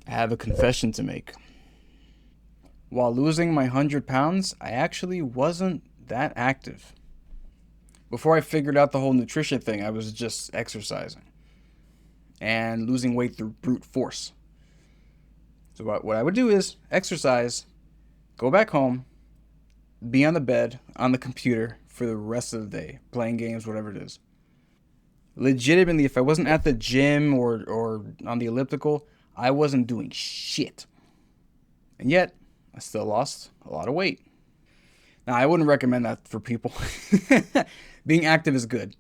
I have a confession to make. While losing my 100 pounds, I actually wasn't that active. Before I figured out the whole nutrition thing, I was just exercising and losing weight through brute force. So, what I would do is exercise, go back home, be on the bed, on the computer for the rest of the day, playing games, whatever it is. Legitimately, if I wasn't at the gym or on the elliptical, I wasn't doing shit. And yet, I still lost a lot of weight. Now, I wouldn't recommend that for people. Being active is good.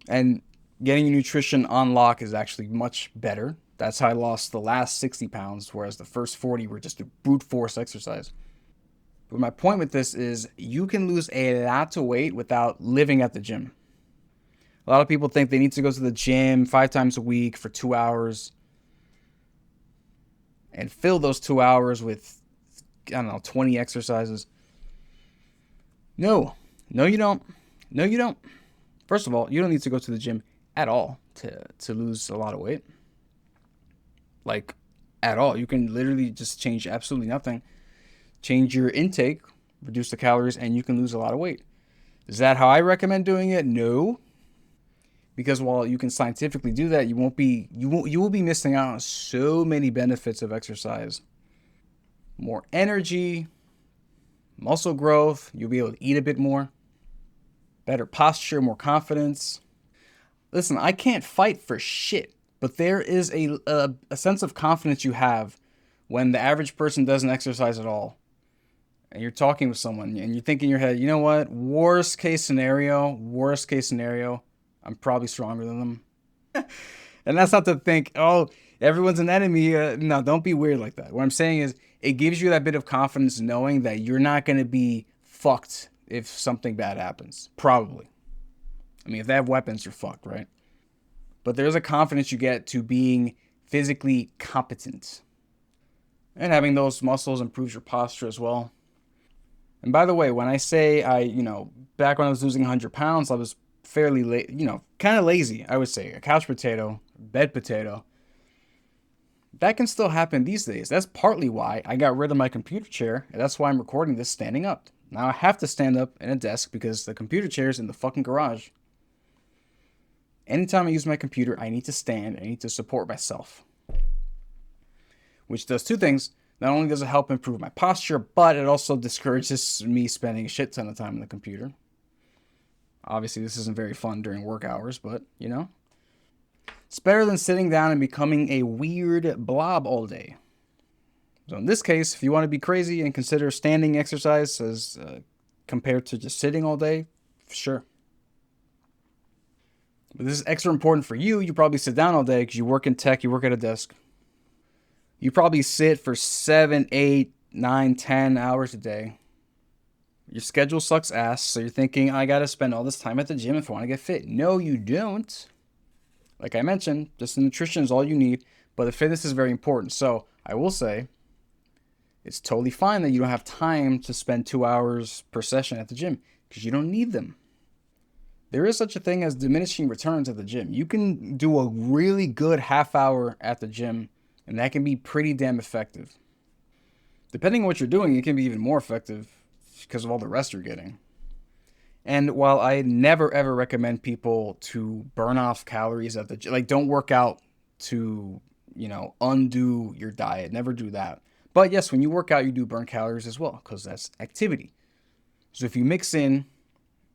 And getting your nutrition on lock is actually much better. That's how I lost the last 60 pounds, whereas the first 40 were just a brute force exercise. But my point with this is you can lose a lot of weight without living at the gym. A lot of people think they need to go to the gym 5 times a week for 2 hours and fill those 2 hours with, I don't know, 20 exercises. No, no, you don't. No, you don't. First of all, you don't need to go to the gym at all to lose a lot of weight. Like, at all. You can literally just change absolutely nothing. Change your intake, reduce the calories, and you can lose a lot of weight. Is that how I recommend doing it? No. Because while you can scientifically do that, you will be missing out on so many benefits of exercise. More energy, muscle growth, you'll be able to eat a bit more, better posture, more confidence. Listen, I can't fight for shit, but there is a sense of confidence you have when the average person doesn't exercise at all. And you're talking with someone and you think in your head, you know what? Worst case scenario, I'm probably stronger than them. And that's not to think, oh, everyone's an enemy. No, don't be weird like that. What I'm saying is, it gives you that bit of confidence knowing that you're not going to be fucked if something bad happens. Probably. I mean, if they have weapons, you're fucked, right? But there's a confidence you get to being physically competent. And having those muscles improves your posture as well. And by the way, when I say back when I was losing 100 pounds, I was fairly, kind of lazy, I would say. A couch potato, bed potato. That can still happen these days. That's partly why I got rid of my computer chair, and that's why I'm recording this standing up. Now I have to stand up in a desk because the computer chair is in the fucking garage. Anytime I use my computer, I need to stand. I need to support myself. Which does two things. Not only does it help improve my posture, but it also discourages me spending a shit ton of time on the computer. Obviously, this isn't very fun during work hours, but, it's better than sitting down and becoming a weird blob all day. So in this case, if you want to be crazy and consider standing exercise as compared to just sitting all day, sure. But this is extra important for you. You probably sit down all day because you work in tech, you work at a desk. You probably sit for 7, 8, 9, 10 hours a day. Your schedule sucks ass, so you're thinking, I gotta spend all this time at the gym if I want to get fit. No, you don't. Like I mentioned, just the nutrition is all you need, but the fitness is very important. So I will say, it's totally fine that you don't have time to spend 2 hours per session at the gym because you don't need them. There is such a thing as diminishing returns at the gym. You can do a really good half hour at the gym, and that can be pretty damn effective. Depending on what you're doing, it can be even more effective because of all the rest you're getting. And while I never ever recommend people to burn off calories at the gym, like don't work out to, undo your diet. Never do that. But yes, when you work out, you do burn calories as well because that's activity. So if you mix in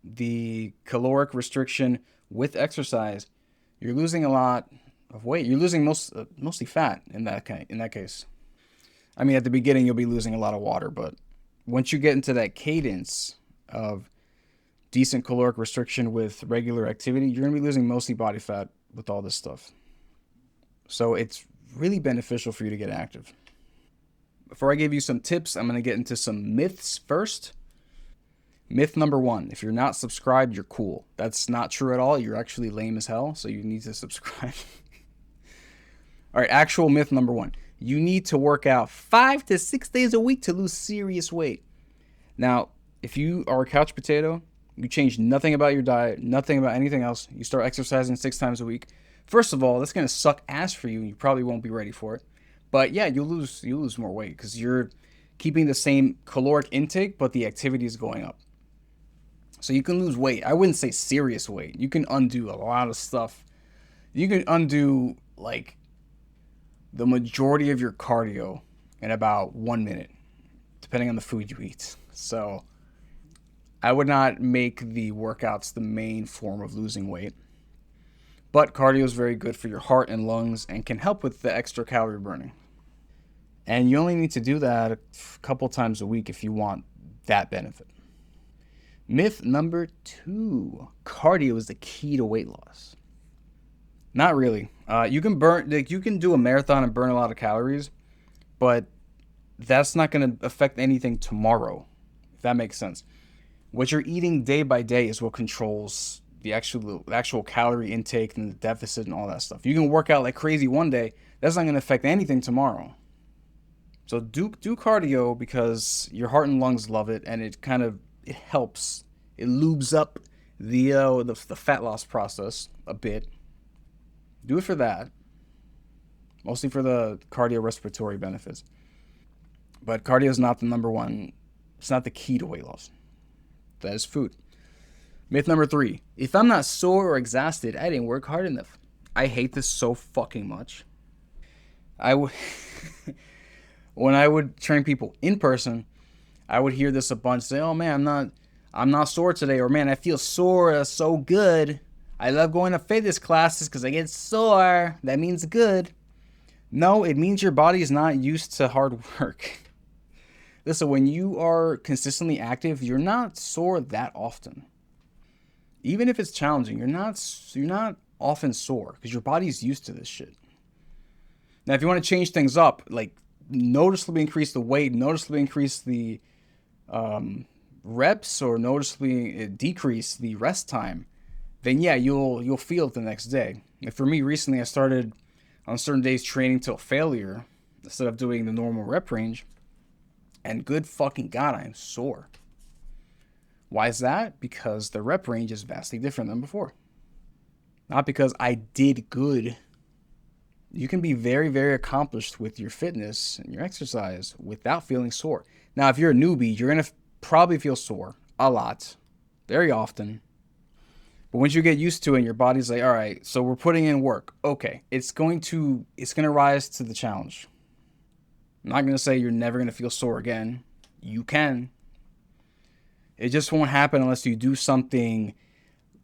the caloric restriction with exercise, you're losing a lot of weight. You're losing mostly fat in that case. I mean, at the beginning, you'll be losing a lot of water, but once you get into that cadence of decent caloric restriction with regular activity, you're going to be losing mostly body fat with all this stuff. So it's really beneficial for you to get active. Before I give you some tips, I'm going to get into some myths first. Myth number 1, if you're not subscribed, you're cool. That's not true at all. You're actually lame as hell, so you need to subscribe. All right, actual myth number 1. You need to work out 5 to 6 days a week to lose serious weight. Now, if you are a couch potato, you change nothing about your diet, nothing about anything else, you start exercising 6 times a week. First of all, that's going to suck ass for you, and you probably won't be ready for it. But yeah, you lose more weight because you're keeping the same caloric intake, but the activity is going up. So you can lose weight. I wouldn't say serious weight. You can undo a lot of stuff. You can undo like the majority of your cardio in about 1 minute, depending on the food you eat. So I would not make the workouts the main form of losing weight. But cardio is very good for your heart and lungs and can help with the extra calorie burning. And you only need to do that a couple times a week if you want that benefit. Myth number 2: cardio is the key to weight loss. Not really. You can burn, like, you can do a marathon and burn a lot of calories, but that's not going to affect anything tomorrow, if that makes sense. What you're eating day by day is what controls the actual calorie intake and the deficit and all that stuff. You can work out like crazy one day, that's not going to affect anything tomorrow. So do cardio because your heart and lungs love it, and it helps. It lubes up the fat loss process a bit. Do it for that, mostly for the cardiorespiratory benefits. But cardio is not the number one. It's not the key to weight loss. That is food. Myth number 3: if I'm not sore or exhausted, I didn't work hard enough. I hate this so fucking much. I would when I would train people in person, I would hear this a bunch. Say, "Oh man, I'm not sore today," or "Man, I feel sore. That's so good. I love going to fitness classes because I get sore. That means good." No, it means your body is not used to hard work. Listen, when you are consistently active, you're not sore that often. Even if it's challenging, you're not often sore because your body's used to this shit. Now, if you want to change things up, like noticeably increase the weight, noticeably increase the reps, or noticeably decrease the rest time, then yeah, you'll feel it the next day. And for me, recently, I started on certain days training till failure instead of doing the normal rep range, and good fucking god, I am sore. Why is that? Because the rep range is vastly different than before. Not because I did good. You can be very, very accomplished with your fitness and your exercise without feeling sore. Now, if you're a newbie, you're going to probably feel sore a lot, very often. But once you get used to it, and your body's like, all right, so we're putting in work. Okay, it's going to rise to the challenge. I'm not going to say you're never going to feel sore again. You can. It just won't happen unless you do something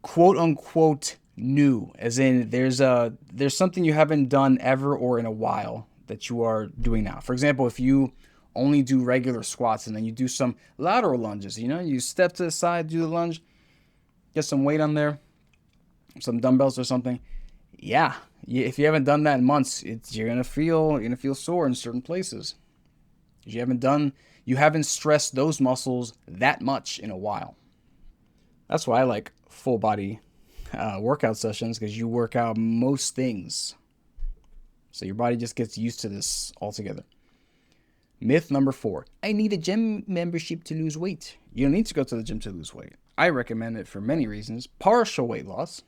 quote unquote new, as in there's something you haven't done ever or in a while that you are doing now. For example, if you only do regular squats and then you do some lateral lunges, you step to the side, do the lunge, get some weight on there, some dumbbells or something. Yeah, if you haven't done that in months, you're gonna feel sore in certain places. You haven't stressed those muscles that much in a while. That's why I like full body workout sessions, because you work out most things. So your body just gets used to this altogether. Myth number 4: I need a gym membership to lose weight. You don't need to go to the gym to lose weight. I recommend it for many reasons. Partial weight loss,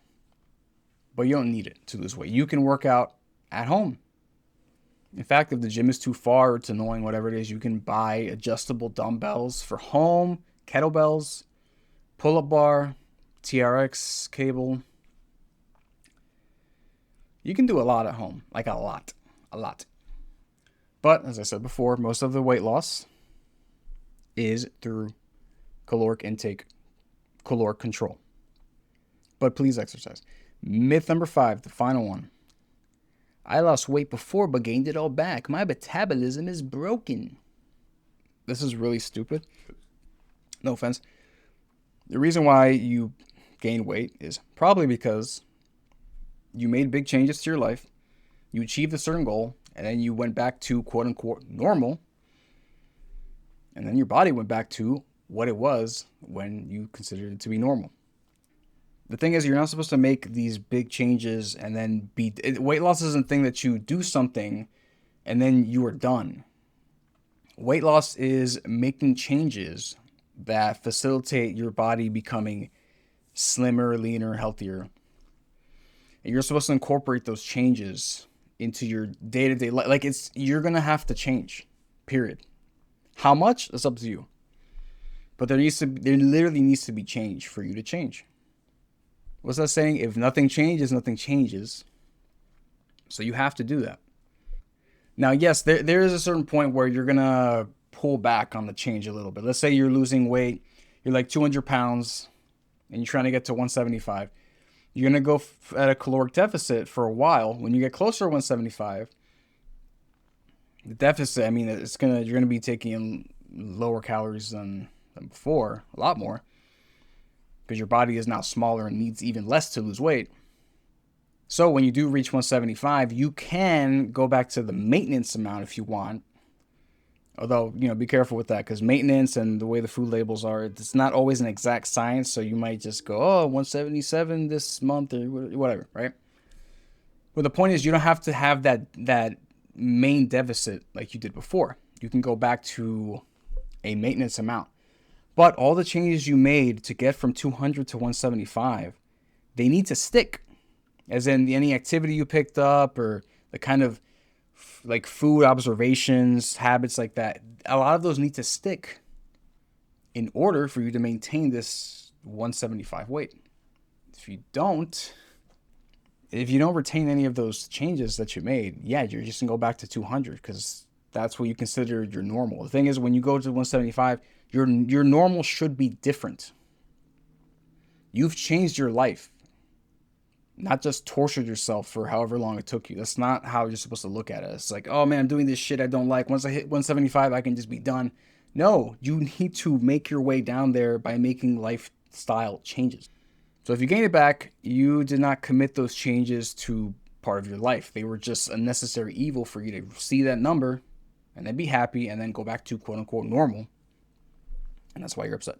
but you don't need it to lose weight. You can work out at home. In fact, if the gym is too far or it's annoying, whatever it is, you can buy adjustable dumbbells for home, kettlebells, pull-up bar, TRX cable. You can do a lot at home, like a lot. But as I said before, most of the weight loss is through caloric intake, caloric control. But please exercise. Myth number 5, the final one: I lost weight before but gained it all back. My metabolism is broken. This is really stupid. No offense. The reason why you gain weight is probably because you made big changes to your life, you achieved a certain goal, and then you went back to quote unquote normal, and then your body went back to what it was when you considered it to be normal. The thing is, you're not supposed to make these big changes and then weight loss isn't a thing that you do something and then you are done. Weight loss is making changes that facilitate your body becoming slimmer, leaner, healthier. And you're supposed to incorporate those changes into your day-to-day life. Like, you're gonna have to change, period. How much? That's up to you. But there literally needs to be change for you to change. What's that saying? If nothing changes, nothing changes. So you have to do that. Now, yes, there is a certain point where you're gonna pull back on the change a little bit. Let's say you're losing weight, you're like 200 pounds, and you're trying to get to 175. You're gonna go at a caloric deficit for a while. When you get closer to 175, the deficit, I mean, you're gonna be taking in lower calories than before, a lot more, because your body is now smaller and needs even less to lose weight. So when you do reach 175, you can go back to the maintenance amount if you want. Although, be careful with that, because maintenance and the way the food labels are, it's not always an exact science. So you might just go, 177 this month or whatever, right? But the point is, you don't have to have that main deficit like you did before. You can go back to a maintenance amount. But all the changes you made to get from 200 to 175, they need to stick. As in any activity you picked up or the kind of like food observations, habits like that. A lot of those need to stick in order for you to maintain this 175 weight. If you don't retain any of those changes that you made, you're just gonna go back to 200 because that's what you consider your normal. The thing is, when you go to 175, your normal should be different. You've changed your life, not just tortured yourself for however long it took you. That's not how you're supposed to look at it. It's like, oh man, I'm doing this shit I don't like. Once I hit 175, I can just be done. No, you need to make your way down there by making lifestyle changes. So if you gain it back, you did not commit those changes to part of your life. They were just a necessary evil for you to see that number and then be happy and then go back to quote unquote normal. And that's why you're upset.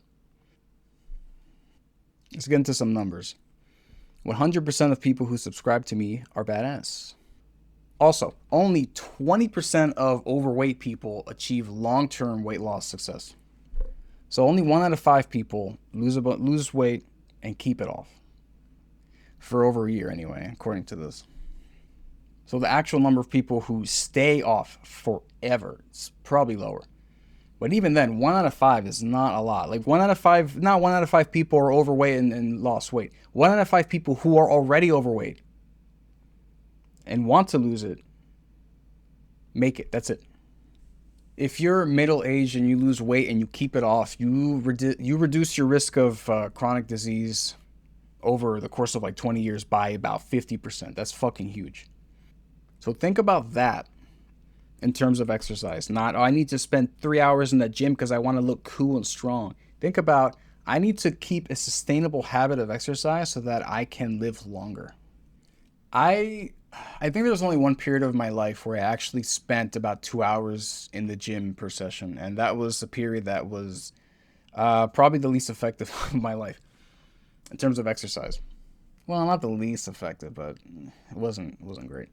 Let's get into some numbers. 100% of people who subscribe to me are badass. Also, only 20% of overweight people achieve long-term weight loss success. So only 1 out of 5 people lose weight and keep it off. For over a year anyway, according to this. So the actual number of people who stay off forever is probably lower. But even then, 1 out of 5 is not a lot. Like 1 out of 5, not 1 out of 5 people are overweight and lost weight. 1 out of 5 people who are already overweight and want to lose it, make it. That's it. If you're middle-aged and you lose weight and you keep it off, you reduce your risk of chronic disease over the course of like 20 years by about 50%. That's fucking huge. So think about that. In terms of exercise, not, I need to spend 3 hours in the gym because I want to look cool and strong. Think about, I need to keep a sustainable habit of exercise so that I can live longer. I think there was only one period of my life where I actually spent about 2 hours in the gym per session. And that was a period that was probably the least effective of my life in terms of exercise. Well, not the least effective, but it wasn't great.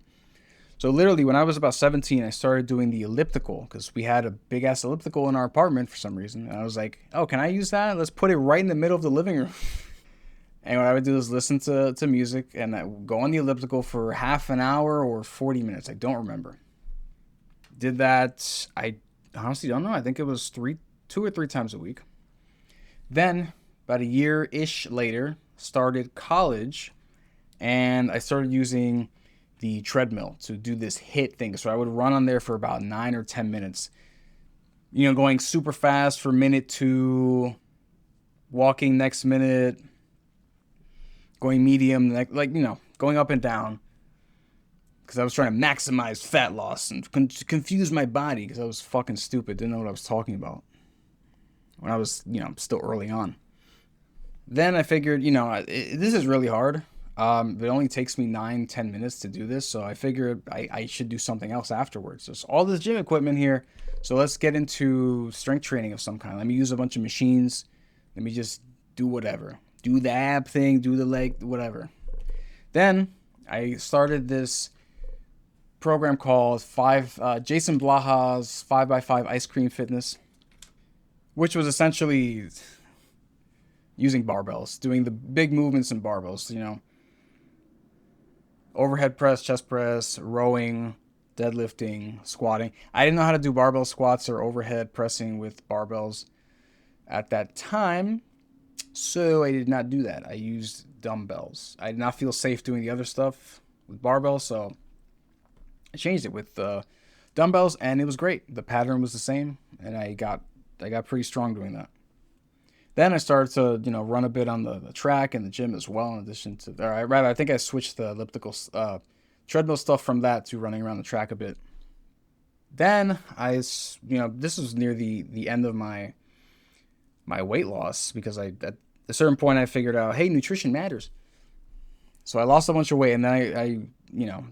So literally, when I was about 17, I started doing the elliptical because we had a big ass elliptical in our apartment for some reason. And I was like, oh, can I use that? Let's put it right in the middle of the living room. And what I would do is listen to music and I would go on the elliptical for half an hour or 40 minutes. I don't remember. Did that, I honestly don't know. I think it was 2 or 3 times a week. Then, about a year-ish later, started college and I started using the treadmill to do this HIIT thing. So I would run on there for about 9 or 10 minutes, going super fast for minute 2, walking next minute, going medium, going up and down. Because I was trying to maximize fat loss and confuse my body because I was fucking stupid, didn't know what I was talking about when I was, still early on. Then I figured, this is really hard. It only takes me 9-10 minutes to do this, so I figured I should do something else afterwards. There's all this gym equipment here, so let's get into strength training of some kind. Let me use a bunch of machines. Let me just do whatever. Do the ab thing, do the leg, whatever. Then I started this program called Jason Blaha's 5x5 Ice Cream Fitness, which was essentially using barbells, doing the big movements in barbells, Overhead press, chest press, rowing, deadlifting, squatting. I didn't know how to do barbell squats or overhead pressing with barbells at that time, so I did not do that. I used dumbbells. I did not feel safe doing the other stuff with barbells, so I changed it with dumbbells, and it was great. The pattern was the same, and I got pretty strong doing that. Then I started to run a bit on the track and the gym as well. In addition to, or rather, I think I switched the elliptical treadmill stuff from that to running around the track a bit. Then this was near the end of my weight loss because at a certain point I figured out, hey, nutrition matters. So I lost a bunch of weight, and then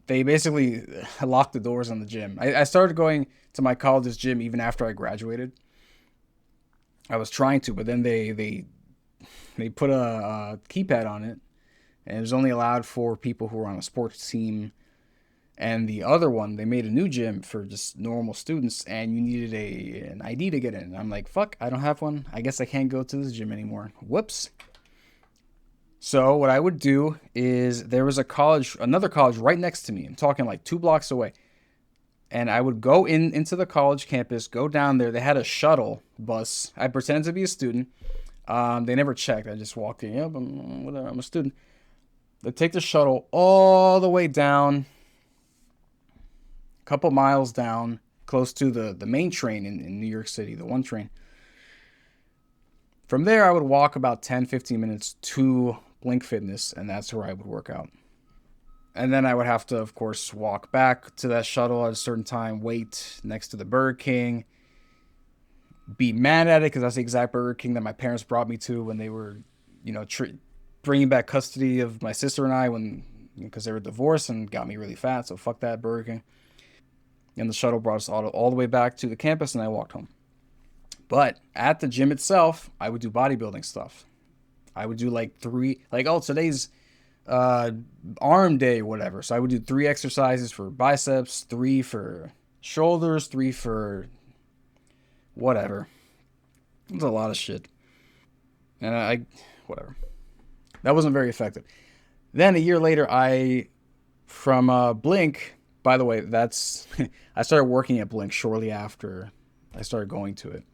they basically locked the doors on the gym. I started going to my college's gym even after I graduated. I was trying to, but then they put a keypad on it, and it was only allowed for people who were on a sports team. And the other one, they made a new gym for just normal students, and you needed an ID to get in. And I'm like, fuck, I don't have one. I guess I can't go to this gym anymore. Whoops. So what I would do is there was another college right next to me. I'm talking like 2 blocks away. And I would go into the college campus, go down there. They had a shuttle bus. I pretended to be a student. They never checked. I just walked in. Yep, I'm a student. They take the shuttle all the way down, a couple miles down, close to the main train in New York City, the one train. From there, I would walk about 10, 15 minutes to Blink Fitness, and that's where I would work out. And then I would have to, of course, walk back to that shuttle at a certain time, wait next to the Burger King, be mad at it because that's the exact Burger King that my parents brought me to when they were, bringing back custody of my sister and I because they were divorced and got me really fat. So fuck that Burger King. And the shuttle brought us all the way back to the campus, and I walked home. But at the gym itself, I would do bodybuilding stuff. I would do like today's arm day or whatever. So I would do 3 exercises for biceps, 3 for shoulders, 3 for whatever. It was a lot of shit. And whatever. That wasn't very effective. Then a year later, from Blink, by the way, I started working at Blink shortly after I started going to it.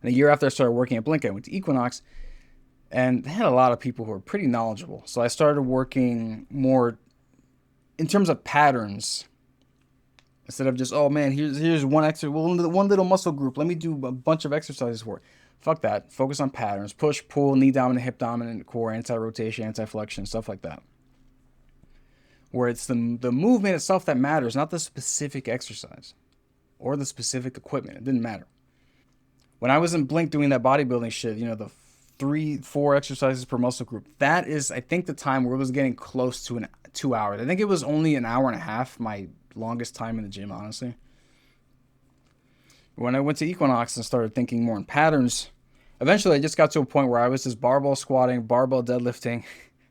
And a year after I started working at Blink, I went to Equinox, and they had a lot of people who were pretty knowledgeable. So I started working more in terms of patterns instead of just, oh man, here's one little muscle group. Let me do a bunch of exercises for it. Fuck that. Focus on patterns. Push, pull, knee dominant, hip dominant, core, anti-rotation, anti-flexion, stuff like that. Where it's the movement itself that matters, not the specific exercise or the specific equipment. It didn't matter. When I was in Blink doing that bodybuilding shit, the 3-4 exercises per muscle group, that is, I think, the time where it was getting close to 2 hours. I think it was only an hour and a half, my longest time in the gym, honestly. When I went to Equinox and started thinking more in patterns, eventually I just got to a point where I was just barbell squatting, barbell deadlifting,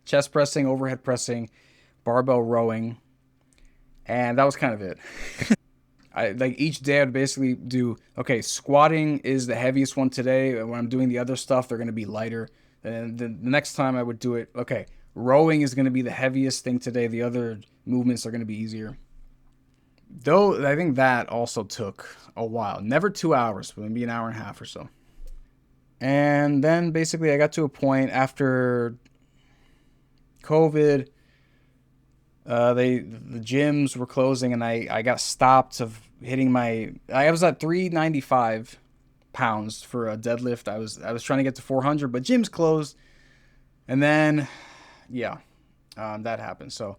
chest pressing, overhead pressing, barbell rowing, and that was kind of it. Each day I'd basically do, okay, squatting is the heaviest one today. When I'm doing the other stuff, they're going to be lighter. And the next time I would do it, okay, rowing is going to be the heaviest thing today. The other movements are going to be easier. Though I think that also took a while. Never 2 hours, but maybe an hour and a half or so. And then basically I got to a point after COVID, the gyms were closing, and I got stopped of hitting I was at 395 pounds for a deadlift. I was trying to get to 400, but gyms closed, and then that happened. So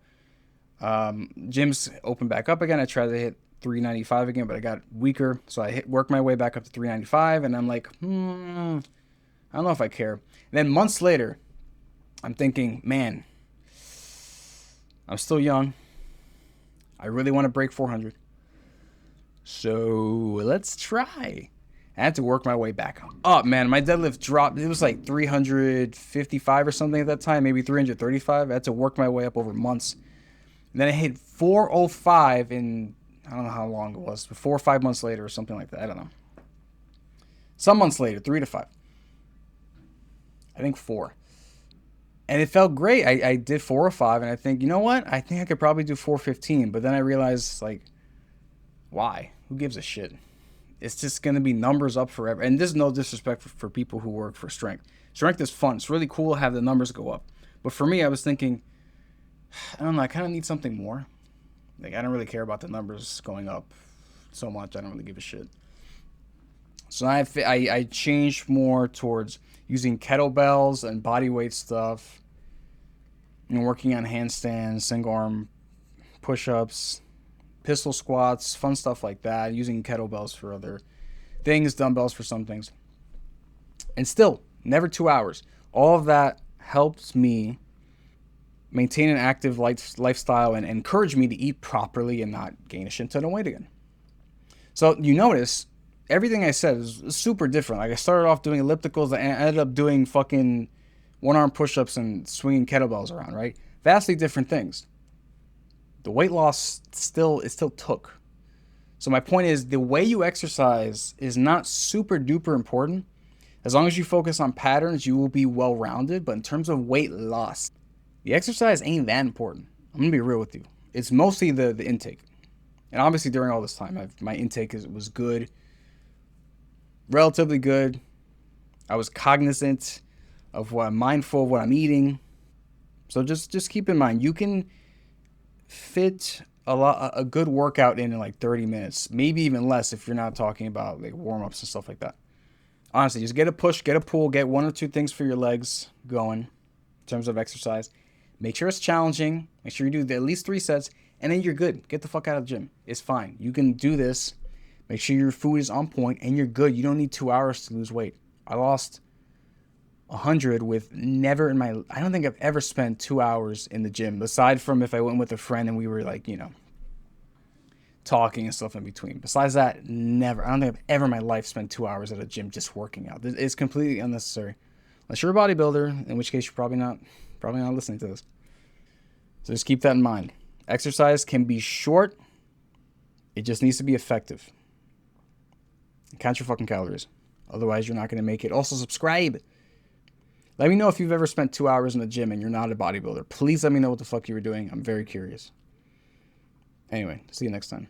gyms opened back up again. I tried to hit 395 again, but I got weaker, so I worked my way back up to 395, and I'm like, I don't know if I care. And then months later, I'm thinking, man, I'm still young. I really want to break 400. So let's try. I had to work my way back up, man. My deadlift dropped. It was like 355 or something at that time, maybe 335. I had to work my way up over months. And then I hit 405 in, I don't know how long it was, but 4 or 5 months later or something like that. I don't know. Some months later, 3 to 5. I think 4. And it felt great. I did 405, and I think, you know what? I think I could probably do 415. But then I realized, like, why? Who gives a shit? It's just going to be numbers up forever. And this is no disrespect for people who work for strength. Strength is fun. It's really cool to have the numbers go up. But for me, I was thinking, I don't know, I kind of need something more. Like, I don't really care about the numbers going up so much. I don't really give a shit. So I changed more towards using kettlebells and body weight stuff and working on handstands, single arm push ups, pistol squats, fun stuff like that, using kettlebells for other things, dumbbells for some things. And still, never 2 hours. All of that helps me maintain an active lifestyle and encourage me to eat properly and not gain a shit ton of weight again. So you notice everything I said is super different. Like I started off doing ellipticals, I ended up doing fucking one arm push ups and swinging kettlebells around, right? Vastly different things. The weight loss still took. So my point is the way you exercise is not super duper important. As long as you focus on patterns, you will be well rounded. But in terms of weight loss, the exercise ain't that important. I'm gonna be real with you. It's mostly the intake. And obviously during all this time, my intake was good, relatively good. I was cognizant of what I'm mindful of what I'm eating. So just keep in mind, you can fit a good workout in like 30 minutes, maybe even less if you're not talking about like warm-ups and stuff like that. Honestly, just get a push, get a pull, get one or two things for your legs going in terms of exercise. Make sure it's challenging. Make sure you do at least 3 sets, and then you're good. Get the fuck out of the gym. It's fine. You can do this. Make sure your food is on point, and you're good. You don't need 2 hours to lose weight. I lost 100 with never in my... I don't think I've ever spent 2 hours in the gym, aside from if I went with a friend and we were like, you know, talking and stuff in between. Besides that, never. I don't think I've ever in my life spent 2 hours at a gym just working out. It's completely unnecessary. Unless you're a bodybuilder, in which case you're probably not listening to this. So just keep that in mind. Exercise can be short. It just needs to be effective. Count your fucking calories. Otherwise, you're not going to make it. Also, subscribe. Let me know if you've ever spent 2 hours in the gym and you're not a bodybuilder. Please let me know what the fuck you were doing. I'm very curious. Anyway, see you next time.